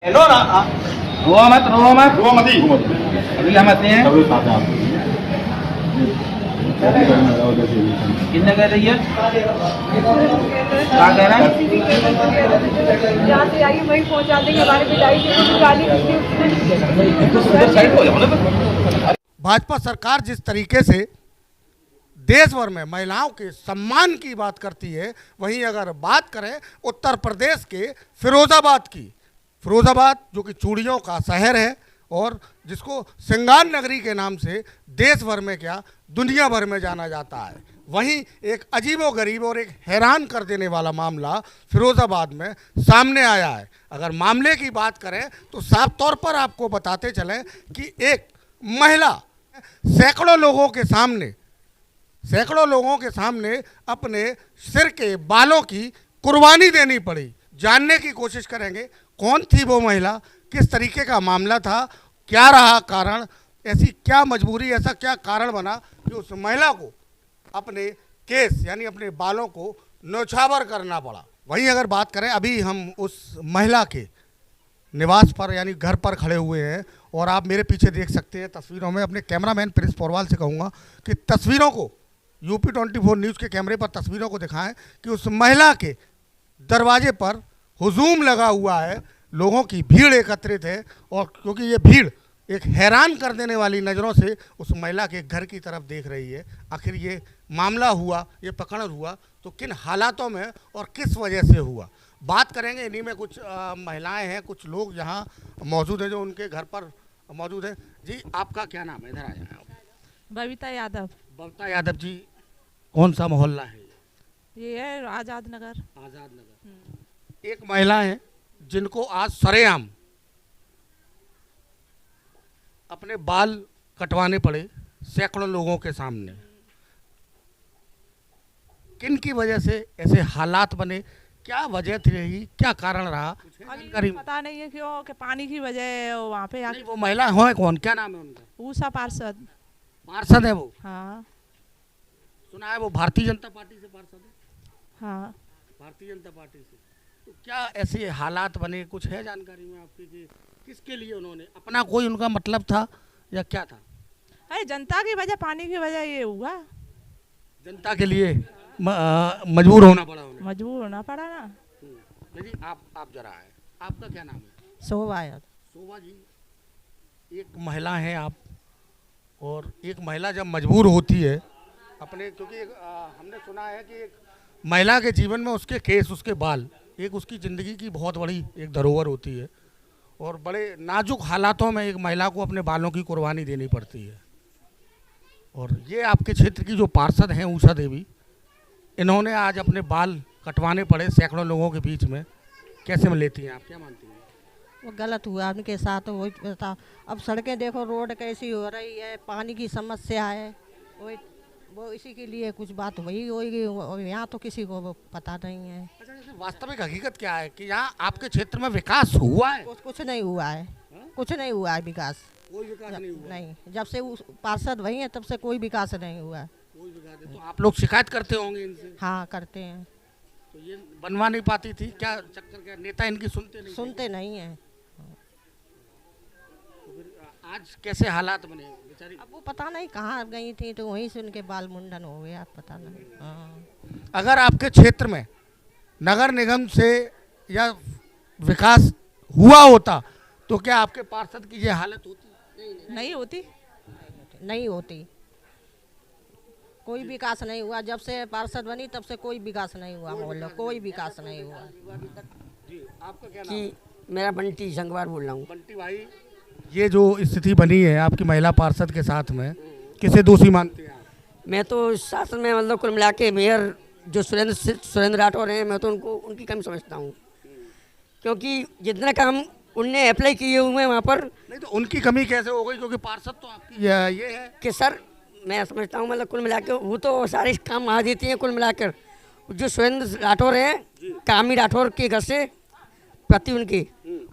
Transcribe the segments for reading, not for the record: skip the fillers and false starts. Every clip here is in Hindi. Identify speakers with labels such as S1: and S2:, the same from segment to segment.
S1: रो ना
S2: रो मत
S1: रो मत ही
S2: अभी हम आते हैं। कितने कह रही है? क्या कह रहा है?
S3: जहाँ से आई वहीं पहुँचा देंगे। हमारे पिताई से गाली
S4: भाजपा सरकार जिस तरीके से देश भर में महिलाओं के सम्मान की बात करती है, वहीं अगर बात करें उत्तर प्रदेश के फिरोजाबाद की, फिरोजाबाद जो कि चूड़ियों का शहर है और जिसको सिंगार नगरी के नाम से देश भर में क्या दुनिया भर में जाना जाता है, वहीं एक अजीबोगरीब और एक हैरान कर देने वाला मामला फिरोजाबाद में सामने आया है। अगर मामले की बात करें तो साफ तौर पर आपको बताते चलें कि एक महिला सैकड़ों लोगों के सामने अपने सिर के बालों की कुर्बानी देनी पड़ी। जानने की कोशिश करेंगे कौन थी वो महिला, किस तरीके का मामला था, क्या रहा कारण, ऐसी क्या मजबूरी, ऐसा क्या कारण बना कि उस महिला को अपने केस यानी अपने बालों को न्यौछावर करना पड़ा। वहीं अगर बात करें, अभी हम उस महिला के निवास पर यानी घर पर खड़े हुए हैं और आप मेरे पीछे देख सकते हैं तस्वीरों में। अपने कैमरामैन प्रिंस पोरवाल से कहूँगा कि तस्वीरों को यूपी 24 न्यूज़ के कैमरे पर तस्वीरों को दिखाएं कि उस महिला के दरवाजे पर हुजूम लगा हुआ है, लोगों की भीड़ एकत्रित है और क्योंकि ये भीड़ एक हैरान कर देने वाली नज़रों से उस महिला के घर की तरफ देख रही है। आखिर ये मामला हुआ, ये पकड़ हुआ तो किन हालातों में और किस वजह से हुआ, बात करेंगे। इन्हीं में कुछ महिलाएं हैं, कुछ लोग यहाँ मौजूद हैं जो उनके घर पर मौजूद हैं। जी, आपका क्या नाम है? इधर आ जाए।
S3: बबीता यादव।
S4: बबीता यादव जी, कौन सा मोहल्ला है?
S3: ये है आज़ाद नगर।
S4: आज़ाद नगर। एक महिला है जिनको आज सरेआम अपने बाल कटवाने पड़े सैकड़ों लोगों के सामने। किन की वजह से ऐसे हालात बने, क्या वजह थी रही, क्या कारण रहा?
S3: अभी पता नहीं है क्यों, कि पानी की वजह वहाँ पे
S4: नहीं, वो महिला है कौन, क्या नाम है उनका?
S3: ऊषा पार्षद।
S4: पार्षद है वो?
S3: हाँ
S4: सुना है वो भारतीय जनता पार्टी से पार्षद है।
S3: हाँ।
S4: भारतीय जनता पार्टी से। तो क्या ऐसे हालात बने, कुछ है जानकारी में आपकी कि किसके लिए उन्होंने, अपना कोई उनका मतलब था या क्या था?
S3: अरे जनता की वजह, पानी की वजह ये हुआ।
S4: जनता के लिए मजबूर होना पड़ा उन्हें।
S3: मजबूर होना पड़ा ना।
S4: जी, आप जरा आए, आपका क्या नाम है?
S3: शोभा यादव।
S4: शोभा जी, एक महिला हैं आप, और एक महिला जब मजबूर होती है अपने, क्योंकि हमने सुना है कि एक महिला के जीवन में उसके केस, उसके बाल एक उसकी ज़िंदगी की बहुत बड़ी एक धरोहर होती है और बड़े नाजुक हालातों में एक महिला को अपने बालों की कुर्बानी देनी पड़ती है। और ये आपके क्षेत्र की जो पार्षद हैं उषा देवी, इन्होंने आज अपने बाल कटवाने पड़े सैकड़ों लोगों के बीच में, कैसे में लेती हैं आप, क्या मानती हैं?
S5: वो गलत हुआ उनके साथ, वही बता। अब सड़कें देखो, रोड कैसी हो रही है, पानी की समस्या है, वही वो इसी के लिए कुछ बात वही होगी। यहाँ तो किसी को वो पता नहीं है।
S4: अच्छा, जैसे वास्तविक हकीकत क्या है कि यहाँ आपके क्षेत्र में विकास हुआ है?
S5: कुछ नहीं हुआ है। कुछ नहीं हुआ है विकास।
S4: कोई विकास नहीं हुआ?
S5: नहीं, जब से पार्षद वही है तब से कोई विकास नहीं हुआ है।
S4: कोई विकास नहीं। तो आप लोग शिकायत करते होंगे इनसे?
S5: हाँ, करते हैं।
S4: तो ये बनवा नहीं पाती थी क्या? चक्कर क्या, नेता इनकी सुनते
S5: नहीं है।
S4: तो फिर आज कैसे हालात बने बेचारी?
S5: अब वो पता नहीं कहाँ गई थी, तो वहीं से उनके बाल मुंडन हो गया, पता नहीं। हाँ।
S4: अगर आपके क्षेत्र में नगर निगम से या विकास हुआ होता तो क्या आपके पार्षद की ये हालत होती?
S3: नहीं होती।
S5: नहीं होती। कोई विकास नहीं हुआ। जब से पार्षद बनी तब से कोई विकास नहीं हुआ मोहल्ले, कोई विकास नहीं हुआ।
S4: जी, आपका क्या नाम है?
S6: मेरा बंटी संगवार बोल रहा हूँ।
S4: बंटी भाई, ये जो स्थिति बनी है आपकी महिला पार्षद के साथ में, किसे दोषी मानते हैं आप?
S6: मैं तो शासन में मतलब कुल मिला के मेयर जो सुरेंद्र राठौर हैं, मैं तो उनकी कमी समझता हूँ, क्योंकि जितना काम उनने अप्लाई किए हुए हैं वहाँ पर।
S4: नहीं तो उनकी कमी कैसे हो गई, क्योंकि पार्षद तो आपकी ये है
S6: कि सर मैं समझता हूँ मतलब कुल मिला के वो तो सारे काम वहाँ देती हैं। कुल मिलाकर जो सुरेंद्र राठौर हैं, कामी राठौर के घर से पति उनकी,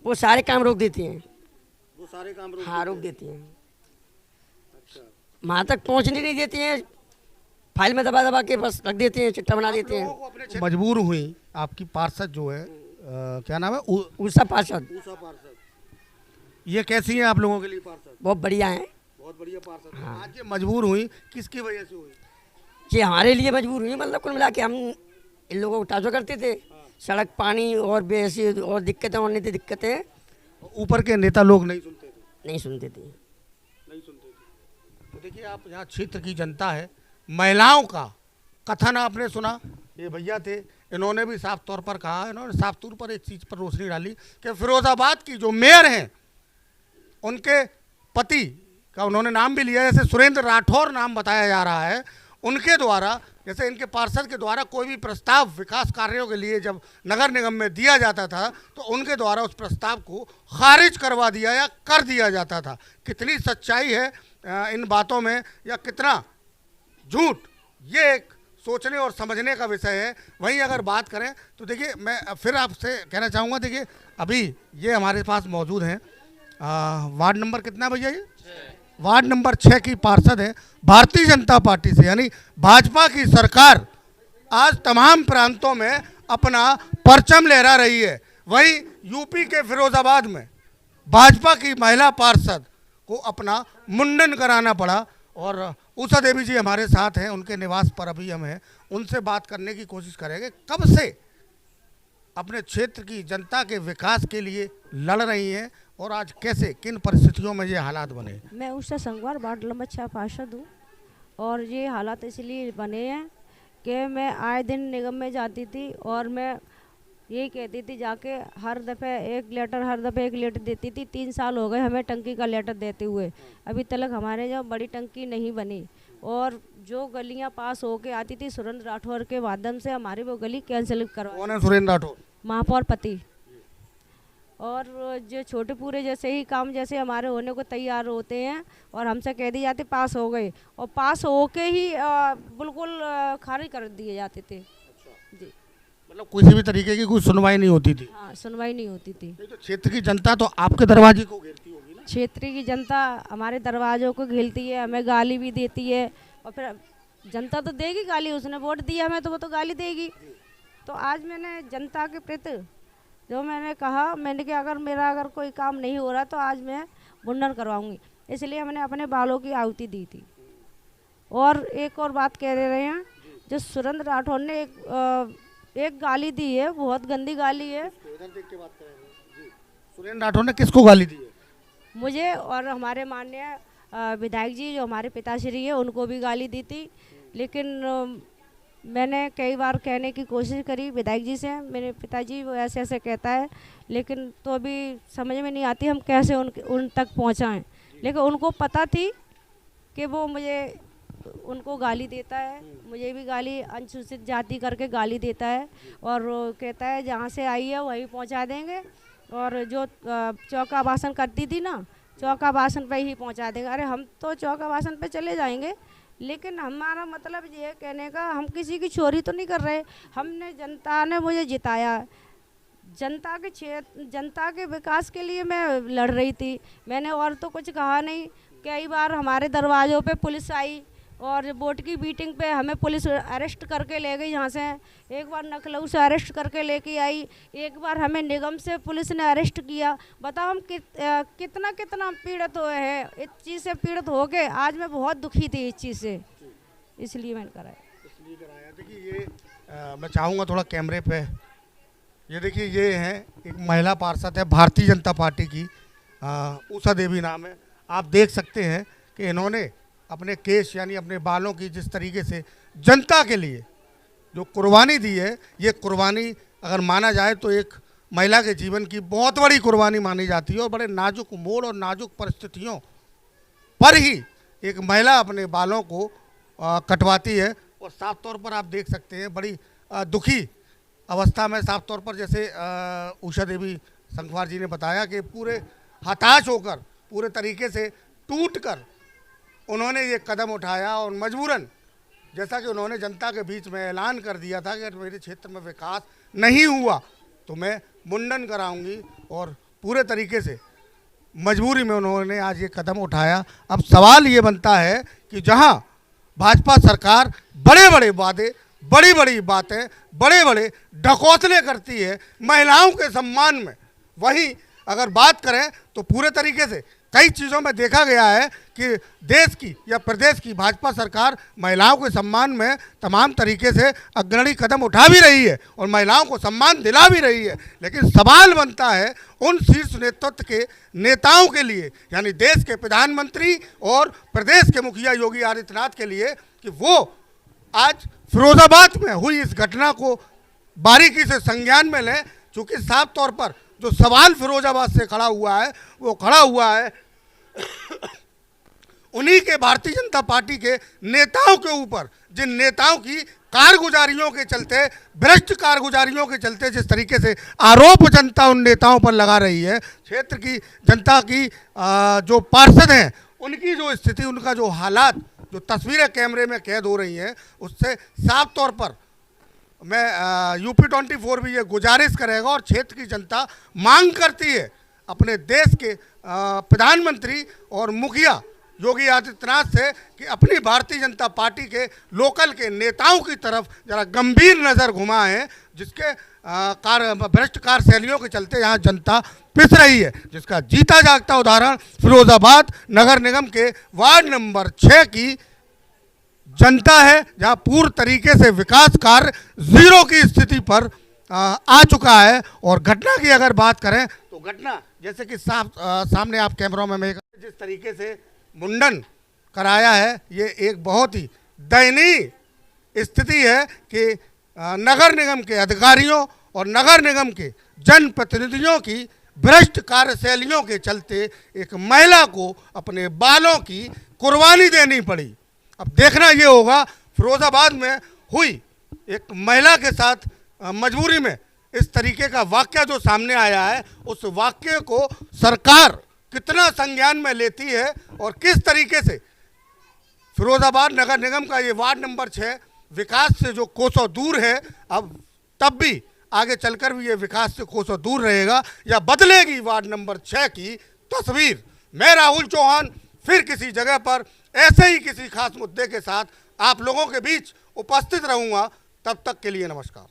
S6: वो सारे काम रोक देती हैं।
S4: वो सारे काम
S6: रोक देती हैं। वहाँ तक पहुँचने नहीं देती हैं, फाइल में दबा दबा के बस रख देती हैं, चिट्ठा बना देती हैं।
S4: मजबूर हुई आपकी पार्षद जो है क्या नाम है
S6: उषा पार्षद
S4: उषा पार्षद। ये कैसी हैं आप लोगों के लिए पार्षद?
S6: बहुत बढ़िया है।
S4: बहुत बढ़िया पार्षद। आज ये मजबूर हुई, किसकी वजह से हुई?
S6: ये हमारे लिए मजबूर हुई, मतलब कुल मिला के हम इन लोगों को टाचो करते थे। सड़क, पानी और बेसी और दिक्कतें होने थी, दिक्कतें
S4: ऊपर के नेता लोग नहीं सुनते थे।
S6: नहीं सुनते थे।
S4: तो देखिए, आप यहाँ क्षेत्र की जनता है, महिलाओं का कथन आपने सुना। ये भैया थे, इन्होंने भी साफ तौर पर कहा, इन्होंने साफ तौर पर एक चीज़ पर रोशनी डाली कि फिरोजाबाद की जो मेयर हैं उनके पति का उन्होंने नाम भी लिया, जैसे सुरेंद्र राठौर नाम बताया जा रहा है, उनके द्वारा, जैसे इनके पार्षद के द्वारा कोई भी प्रस्ताव विकास कार्यों के लिए जब नगर निगम में दिया जाता था तो उनके द्वारा उस प्रस्ताव को खारिज करवा दिया या कर दिया जाता था। कितनी सच्चाई है इन बातों में या कितना झूठ, ये एक सोचने और समझने का विषय है। वहीं अगर बात करें तो देखिए, मैं फिर आपसे कहना चाहूँगा, देखिए अभी ये हमारे पास मौजूद हैं, वार्ड नंबर कितना भैया? ये वार्ड नंबर 6 की पार्षद है भारतीय जनता पार्टी से, यानी भाजपा की सरकार आज तमाम प्रांतों में अपना परचम लहरा रही है। वहीं यूपी के फिरोजाबाद में भाजपा की महिला पार्षद को अपना मुंडन कराना पड़ा। और उषा देवी जी हमारे साथ हैं, उनके निवास पर अभी हम हैं, उनसे बात करने की कोशिश करेंगे। कब से अपने क्षेत्र की जनता के विकास के लिए लड़ रही हैं और आज कैसे, किन परिस्थितियों में ये हालात बने?
S1: मैं उषा संगवार, वार्ड नंबर 6 पार्षद हूँ। और ये हालात इसलिए बने हैं कि मैं आए दिन निगम में जाती थी और मैं यही कहती थी जाके, हर दफ़े एक लेटर देती थी। 3 साल हो गए हमें टंकी का लेटर देते हुए, अभी तक हमारे यहाँ बड़ी टंकी नहीं बनी। और जो गलियाँ पास होके आती थी सुरेंद्र राठौर के माध्यम से, हमारी वो गली कैंसिल करवा।
S4: कौन है सुरेंद्र राठौर?
S1: महापौर पति। और जो छोटे पूरे जैसे ही काम जैसे हमारे होने को तैयार होते हैं और हमसे कह दी जाती पास हो गए, और पास होके ही बिल्कुल खारिज कर दिए जाते थे। जी,
S4: मतलब किसी भी तरीके की कोई सुनवाई नहीं होती थी?
S1: हाँ, सुनवाई नहीं होती थी।
S4: तो क्षेत्र की जनता तो आपके दरवाजे को घेरती होगी ना?
S1: क्षेत्र की जनता हमारे दरवाजों को घेरती है, हमें गाली भी देती है। और फिर जनता तो देगी गाली, उसने वोट दिया हमें तो वो तो गाली देगी। तो आज मैंने जनता के प्रति जो मैंने कहा, मैंने कि अगर कोई काम नहीं हो रहा तो आज मैं मुंडन करवाऊंगी, इसलिए हमने अपने बालों की आहुति दी थी। और एक और बात कह रहे हैं, जो सुरेंद्र राठौर ने एक गाली दी है, बहुत गंदी गाली है।
S4: इधर देख के बात करेंगे जी। सुरेंद्र राठौर ने किसको गाली दी है?
S1: मुझे और हमारे माननीय विधायक जी जो हमारे पिताश्री है उनको भी गाली दी थी। लेकिन मैंने कई बार कहने की कोशिश करी विधायक जी से, मेरे पिताजी वो ऐसे ऐसे कहता है, लेकिन तो अभी समझ में नहीं आती हम कैसे उन तक पहुंचाएं। लेकिन उनको पता थी कि वो उनको गाली देता है, मुझे भी गाली अनुसूचित जाति करके गाली देता है। और वो कहता है जहाँ से आई है वहीं पहुंचा देंगे, और जो चौका भाषण करती थी ना, चौका भाषण पे ही पहुंचा देंगे। अरे हम तो चौका भाषण पे चले जाएंगे, लेकिन हमारा मतलब ये कहने का, हम किसी की चोरी तो नहीं कर रहे। हमने, जनता ने मुझे जिताया, जनता के विकास के लिए मैं लड़ रही थी, मैंने और तो कुछ कहा नहीं। कई बार हमारे दरवाज़ों पे पुलिस आई और वोट की मीटिंग पे हमें पुलिस अरेस्ट करके ले गई यहाँ से। एक बार नखलऊ से अरेस्ट करके लेके आई, एक बार हमें निगम से पुलिस ने अरेस्ट किया। बताओ हम कितना पीड़ित हुए हैं, इस चीज़ से पीड़ित हो गए। आज मैं बहुत दुखी थी इस चीज़ से, इसलिए मैंने कराया।
S4: देखिए ये मैं चाहूँगा थोड़ा कैमरे पे, ये देखिए ये है एक महिला पार्षद है भारतीय जनता पार्टी की, उषा देवी नाम है। आप देख सकते हैं कि इन्होंने अपने केश यानी अपने बालों की जिस तरीके से जनता के लिए जो कुर्बानी दी है, ये कुर्बानी अगर माना जाए तो एक महिला के जीवन की बहुत बड़ी कुर्बानी मानी जाती है। और बड़े नाजुक मोड़ और नाजुक परिस्थितियों पर ही एक महिला अपने बालों को कटवाती है। और साफ तौर पर आप देख सकते हैं बड़ी दुखी अवस्था में, साफ तौर पर जैसे उषा देवी संगवार जी ने बताया कि पूरे हताश होकर, पूरे तरीके से टूट कर उन्होंने ये कदम उठाया। और मजबूरन, जैसा कि उन्होंने जनता के बीच में ऐलान कर दिया था कि अगर मेरे क्षेत्र में विकास नहीं हुआ तो मैं मुंडन कराऊंगी, और पूरे तरीके से मजबूरी में उन्होंने आज ये कदम उठाया। अब सवाल ये बनता है कि जहां भाजपा सरकार बड़े बड़े वादे बड़ी बड़ी बातें, बड़े बड़े ढकोसले करती है महिलाओं के सम्मान में। वहीं अगर बात करें तो पूरे तरीके से कई चीज़ों में देखा गया है कि देश की या प्रदेश की भाजपा सरकार महिलाओं के सम्मान में तमाम तरीके से अग्रणी कदम उठा भी रही है और महिलाओं को सम्मान दिला भी रही है। लेकिन सवाल बनता है उन शीर्ष नेतृत्व के नेताओं के लिए, यानी देश के प्रधानमंत्री और प्रदेश के मुखिया योगी आदित्यनाथ के लिए, कि वो आज फिरोजाबाद में हुई इस घटना को बारीकी से संज्ञान में लें, क्योंकि साफ तौर पर जो सवाल फिरोजाबाद से खड़ा हुआ है वो खड़ा हुआ है उन्हीं के भारतीय जनता पार्टी के नेताओं के ऊपर, जिन नेताओं की कारगुजारियों के चलते, भ्रष्ट कारगुजारियों के चलते जिस तरीके से आरोप जनता उन नेताओं पर लगा रही है, क्षेत्र की जनता की जो पार्षद हैं उनकी जो स्थिति, उनका जो हालात, जो तस्वीरें कैमरे में कैद हो रही हैं, उससे साफ तौर पर मैं UP24 भी ये गुजारिश करेगा और क्षेत्र की जनता मांग करती है अपने देश के प्रधानमंत्री और मुखिया योगी आदित्यनाथ से कि अपनी भारतीय जनता पार्टी के लोकल के नेताओं की तरफ जरा गंभीर नज़र घुमाएं, जिसके भ्रष्ट कार्यशैलियों के चलते यहाँ जनता पिस रही है। जिसका जीता जागता उदाहरण फिरोजाबाद नगर निगम के वार्ड नंबर 6 की जनता है, जहाँ पूर्ण तरीके से विकास कार्य जीरो की स्थिति पर आ चुका है। और घटना की अगर बात करें तो घटना जैसे कि सामने आप कैमरों में जिस तरीके से मुंडन कराया है, ये एक बहुत ही दयनीय स्थिति है कि नगर निगम के अधिकारियों और नगर निगम के जनप्रतिनिधियों की भ्रष्ट कार्यशैलियों के चलते एक महिला को अपने बालों की कुर्बानी देनी पड़ी। अब देखना ये होगा फिरोजाबाद में हुई एक महिला के साथ मजबूरी में इस तरीके का वाकया जो सामने आया है, उस वाकये को सरकार कितना संज्ञान में लेती है और किस तरीके से फिरोजाबाद नगर निगम का ये वार्ड नंबर 6 विकास से जो कोसों दूर है, अब तब भी आगे चलकर भी ये विकास से कोसों दूर रहेगा या बदलेगी वार्ड नंबर 6 की तस्वीर। मैं राहुल चौहान फिर किसी जगह पर ऐसे ही किसी खास मुद्दे के साथ आप लोगों के बीच उपस्थित रहूंगा। तब तक के लिए नमस्कार।